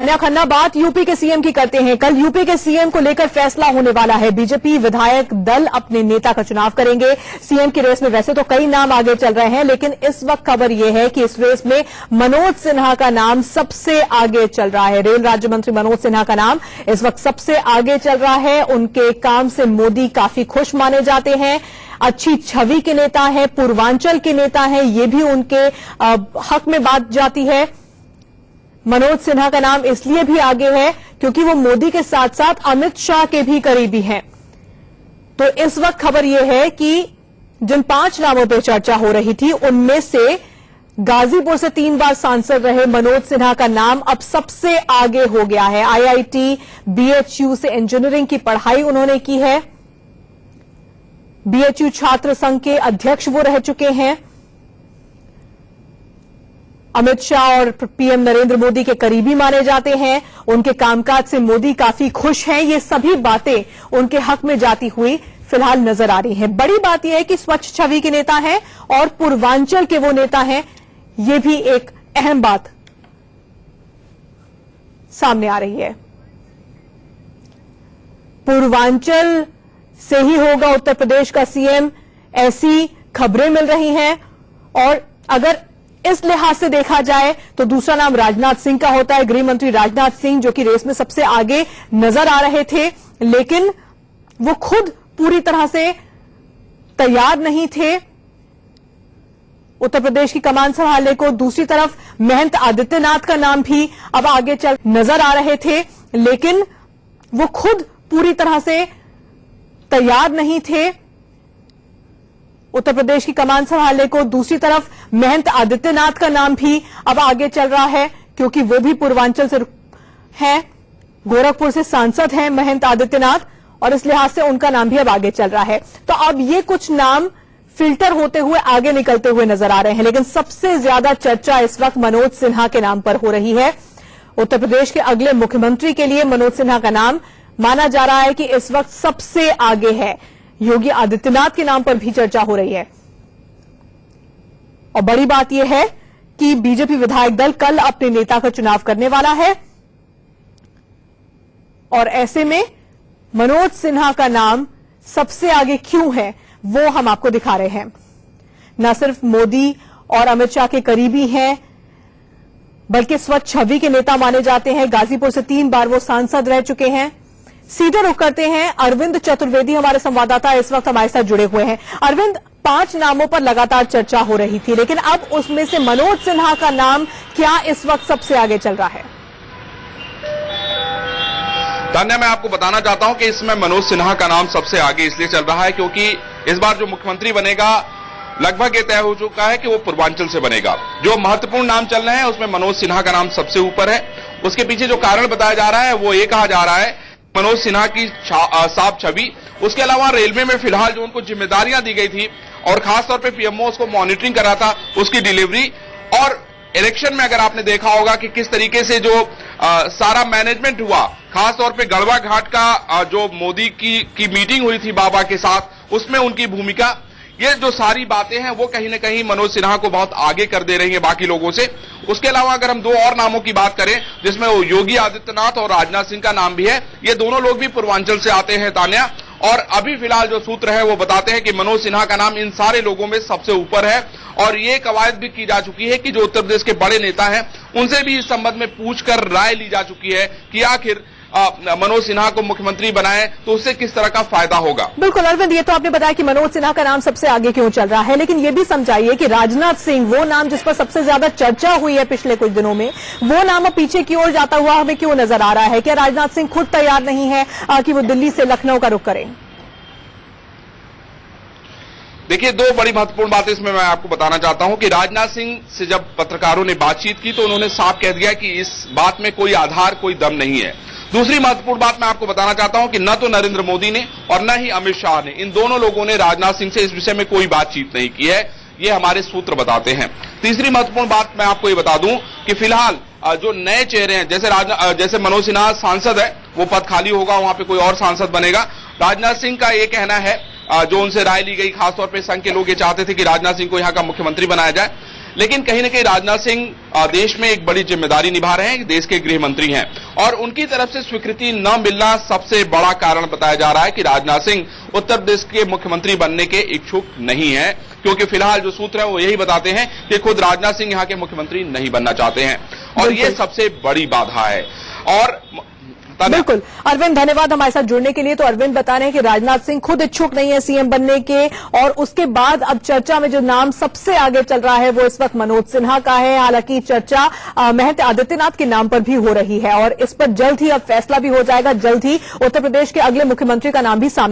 तान्या खन्ना बात यूपी के सीएम की करते हैं। कल यूपी के सीएम को लेकर फैसला होने वाला है। बीजेपी विधायक दल अपने नेता का चुनाव करेंगे। सीएम की रेस में वैसे तो कई नाम आगे चल रहे हैं, लेकिन इस वक्त खबर यह है कि इस रेस में मनोज सिन्हा का नाम सबसे आगे चल रहा है। रेल राज्य मंत्री मनोज सिन्हा का नाम इस वक्त सबसे आगे चल रहा है। उनके काम से मोदी काफी खुश माने जाते हैं। अच्छी छवि के नेता है, पूर्वांचल के नेता है, ये भी उनके हक में बात जाती है। मनोज सिन्हा का नाम इसलिए भी आगे है क्योंकि वो मोदी के साथ साथ अमित शाह के भी करीबी हैं। तो इस वक्त खबर यह है कि जिन 5 नामों पर चर्चा हो रही थी, उनमें से गाजीपुर से 3 बार सांसद रहे मनोज सिन्हा का नाम अब सबसे आगे हो गया है। आईआईटी, बीएचयू से इंजीनियरिंग की पढ़ाई उन्होंने की है। बीएचयू छात्र संघ के अध्यक्ष वो रह चुके हैं। अमित शाह और पीएम नरेंद्र मोदी के करीबी माने जाते हैं। उनके कामकाज से मोदी काफी खुश हैं। ये सभी बातें उनके हक में जाती हुई फिलहाल नजर आ रही हैं। बड़ी बात यह है कि स्वच्छ छवि के नेता हैं और पूर्वांचल के वो नेता हैं। ये भी एक अहम बात सामने आ रही है। पूर्वांचल से ही होगा उत्तर प्रदेश का सीएम, ऐसी खबरें मिल रही हैं। और अगर इस लिहाज से देखा जाए तो दूसरा नाम राजनाथ सिंह का होता है। गृह मंत्री राजनाथ सिंह जो कि रेस में सबसे आगे नजर आ रहे थे, लेकिन वो खुद पूरी तरह से तैयार नहीं थे उत्तर प्रदेश की कमान संभालने को। दूसरी तरफ महंत आदित्यनाथ का नाम भी अब आगे चल नजर आ रहे थे, लेकिन वो खुद पूरी तरह से तैयार नहीं थे उत्तर प्रदेश की कमान संभालने को। दूसरी तरफ महंत आदित्यनाथ का नाम भी अब आगे चल रहा है क्योंकि वो भी पूर्वांचल से हैं। गोरखपुर से सांसद हैं महंत आदित्यनाथ, और इस लिहाज से उनका नाम भी अब आगे चल रहा है। तो अब ये कुछ नाम फिल्टर होते हुए आगे निकलते हुए नजर आ रहे हैं, लेकिन सबसे ज्यादा चर्चा इस वक्त मनोज सिन्हा के नाम पर हो रही है। उत्तर प्रदेश के अगले मुख्यमंत्री के लिए मनोज सिन्हा का नाम माना जा रहा है कि इस वक्त सबसे आगे है। योगी आदित्यनाथ के नाम पर भी चर्चा हो रही है। और बड़ी बात यह है कि बीजेपी विधायक दल कल अपने नेता का चुनाव करने वाला है, और ऐसे में मनोज सिन्हा का नाम सबसे आगे क्यों है वो हम आपको दिखा रहे हैं। न सिर्फ मोदी और अमित शाह के करीबी हैं, बल्कि स्वच्छ छवि के नेता माने जाते हैं। गाजीपुर से 3 बार वो सांसद रह चुके हैं। सीधे रुख करते हैं, अरविंद चतुर्वेदी हमारे संवाददाता इस वक्त हमारे साथ जुड़े हुए हैं। अरविंद, 5 नामों पर लगातार चर्चा हो रही थी, लेकिन अब उसमें से मनोज सिन्हा का नाम क्या इस वक्त सबसे आगे चल रहा है? तान्या, मैं आपको बताना चाहता हूं कि इसमें मनोज सिन्हा का नाम सबसे आगे इसलिए चल रहा है क्योंकि इस बार जो मुख्यमंत्री बनेगा लगभग ये तय हो चुका है कि वो पूर्वांचल से बनेगा। जो महत्वपूर्ण नाम चल रहे हैं उसमें मनोज सिन्हा का नाम सबसे ऊपर है। उसके पीछे जो कारण बताया जा रहा है वो ये कहा जा रहा है मनोज सिन्हा की साफ छवि, उसके अलावा रेलवे में फिलहाल जो उनको जिम्मेदारियां दी गई थी और खासतौर पे पीएमओ उसको मॉनिटरिंग कर रहा था, उसकी डिलीवरी, और इलेक्शन में अगर आपने देखा होगा कि किस तरीके से जो सारा मैनेजमेंट हुआ, खासतौर पे गढ़वा घाट का जो मोदी की मीटिंग हुई थी बाबा के साथ, उसमें उनकी भूमिका, ये जो सारी बातें हैं वो कहीं ना कहीं मनोज सिन्हा को बहुत आगे कर दे रही है बाकी लोगों से। उसके अलावा अगर हम 2 और नामों की बात करें जिसमें वो योगी आदित्यनाथ और राजनाथ सिंह का नाम भी है, ये दोनों लोग भी पूर्वांचल से आते हैं तान्या। और अभी फिलहाल जो सूत्र है वो बताते हैं कि मनोज सिन्हा का नाम इन सारे लोगों में सबसे ऊपर है, और ये कवायद भी की जा चुकी है कि जो उत्तर प्रदेश के बड़े नेता हैं उनसे भी इस संबंध में पूछकर राय ली जा चुकी है कि आखिर मनोज सिन्हा को मुख्यमंत्री बनाए तो उससे किस तरह का फायदा होगा। बिल्कुल अरविंद, ये तो आपने बताया कि मनोज सिन्हा का नाम सबसे आगे क्यों चल रहा है, लेकिन ये भी समझाइए कि राजनाथ सिंह, वो नाम जिस पर सबसे ज्यादा चर्चा हुई है पिछले कुछ दिनों में, वो नाम अब पीछे की ओर जाता हुआ हमें क्यों नजर आ रहा है? क्या राजनाथ सिंह खुद तैयार नहीं है कि वो दिल्ली से लखनऊ का रुख करें? देखिए, 2 बड़ी महत्वपूर्ण बातें इसमें मैं आपको बताना चाहता हूं कि राजनाथ सिंह से जब पत्रकारों ने बातचीत की तो उन्होंने साफ कह दिया कि इस बात में कोई आधार, कोई दम नहीं है। दूसरी महत्वपूर्ण बात मैं आपको बताना चाहता हूं कि न तो नरेंद्र मोदी ने और न ही अमित शाह ने, इन दोनों लोगों ने राजनाथ सिंह से इस विषय में कोई बातचीत नहीं की है, ये हमारे सूत्र बताते हैं। तीसरी महत्वपूर्ण बात मैं आपको ये बता दूं कि फिलहाल जो नए चेहरे हैं, जैसे मनोज सिन्हा सांसद है, वो पद खाली होगा, वहां पे कोई और सांसद बनेगा। राजनाथ सिंह का ये कहना है, जो उनसे राय ली गई, खासतौर पर संघ के लोग ये चाहते थे कि राजनाथ सिंह को यहाँ का मुख्यमंत्री बनाया जाए, लेकिन कहीं ना कहीं राजनाथ सिंह देश में एक बड़ी जिम्मेदारी निभा रहे हैं, देश के गृह मंत्री हैं और उनकी तरफ से स्वीकृति न मिलना सबसे बड़ा कारण बताया जा रहा है कि राजनाथ सिंह उत्तर प्रदेश के मुख्यमंत्री बनने के इच्छुक नहीं है, क्योंकि फिलहाल जो सूत्र है वो यही बताते हैं कि खुद राजनाथ सिंह यहां के मुख्यमंत्री नहीं बनना चाहते हैं और ये सबसे बड़ी बाधा है। और बिल्कुल अरविंद, धन्यवाद हमारे साथ जुड़ने के लिए। तो अरविंद बता रहे हैं कि राजनाथ सिंह खुद इच्छुक नहीं है सीएम बनने के, और उसके बाद अब चर्चा में जो नाम सबसे आगे चल रहा है वो इस वक्त मनोज सिन्हा का है। हालांकि चर्चा महंत आदित्यनाथ के नाम पर भी हो रही है और इस पर जल्द ही अब फैसला भी हो जाएगा। जल्द ही उत्तर प्रदेश के अगले मुख्यमंत्री का नाम भी सामने